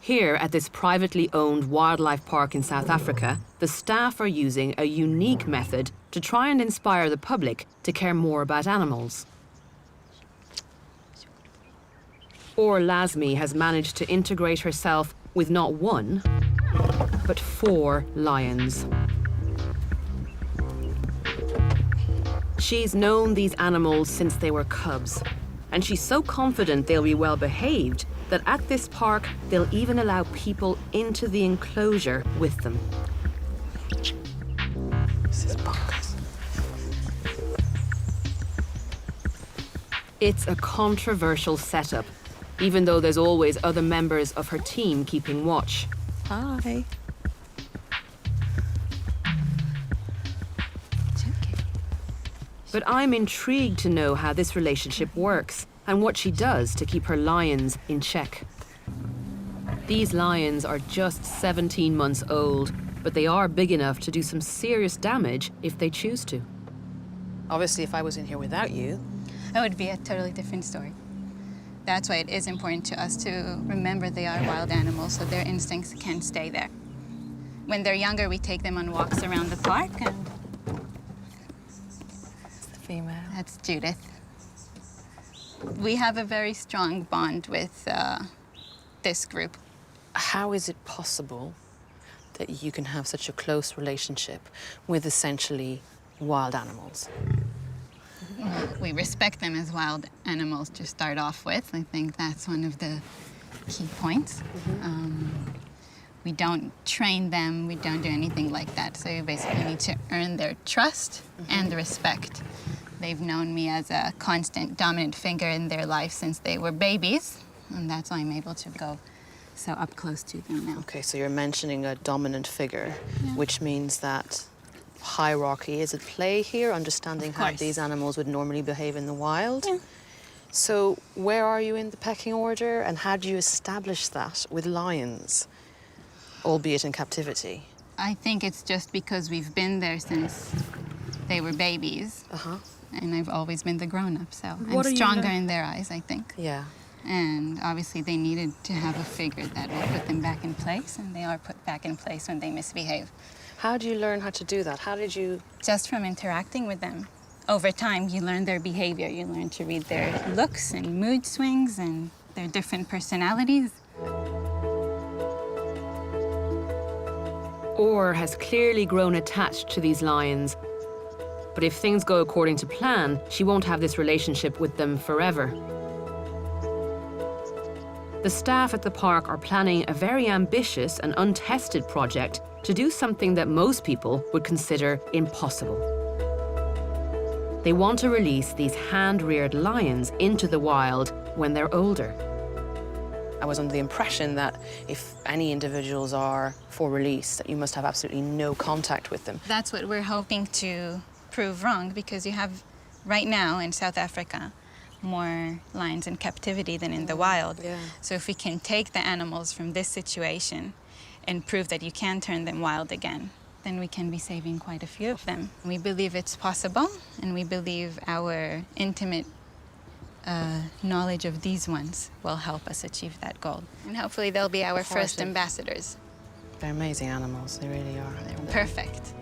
Here at this privately owned wildlife park in South Africa, the staff are using a unique method to try and inspire the public to care more about animals. Or Lazmi has managed to integrate herself with not one, but 4 lions. She's known these animals since they were cubs, and she's so confident they'll be well behaved that at this park, they'll even allow people into the enclosure with them. This is bonkers. It's a controversial setup, even though there's always other members of her team keeping watch. Hi. But I'm intrigued to know how this relationship works and what she does to keep her lions in check. These lions are just 17 months old, but they are big enough to do some serious damage if they choose to. Obviously, if I was in here without you... That would be a totally different story. That's why it is important to us to remember they are wild animals, so their instincts can stay there. When they're younger, we take them on walks around the park, and... It's the female. That's Judith. We have a very strong bond with this group. How is it possible that you can have such a close relationship with essentially wild animals? We respect them as wild animals to start off with. I think that's one of the key points. We don't train them, we don't do anything like that. So you basically need to earn their trust and respect. They've known me as a constant dominant figure in their life since they were babies, and that's why I'm able to go so up close to them now. Okay, so you're mentioning a dominant figure, which means that hierarchy is at play here, understanding how these animals would normally behave in the wild. Yeah. So where are you in the pecking order, and how do you establish that with lions, albeit in captivity? I think it's just because we've been there since they were babies. And I've always been the grown-up, so I'm stronger in their eyes, I think. Yeah. And obviously they needed to have a figure that will put them back in place, and they are put back in place when they misbehave. How do you learn how to do that? How did you... Just from interacting with them. Over time, you learn their behavior. You learn to read their looks and mood swings and their different personalities. Or has clearly grown attached to these lions. But if things go according to plan, she won't have this relationship with them forever. The staff at the park are planning a very ambitious and untested project to do something that most people would consider impossible. They want to release these hand-reared lions into the wild when they're older. I was under the impression that if any individuals are for release, that you must have absolutely no contact with them. That's what we're hoping to prove wrong, because you have, right now in South Africa, more lions in captivity than in the wild. Yeah. So if we can take the animals from this situation and prove that you can turn them wild again, then we can be saving quite a few of them. We believe it's possible, and we believe our intimate knowledge of these ones will help us achieve that goal. And hopefully they'll be our first ambassadors. They're amazing animals, they really are. They're perfect.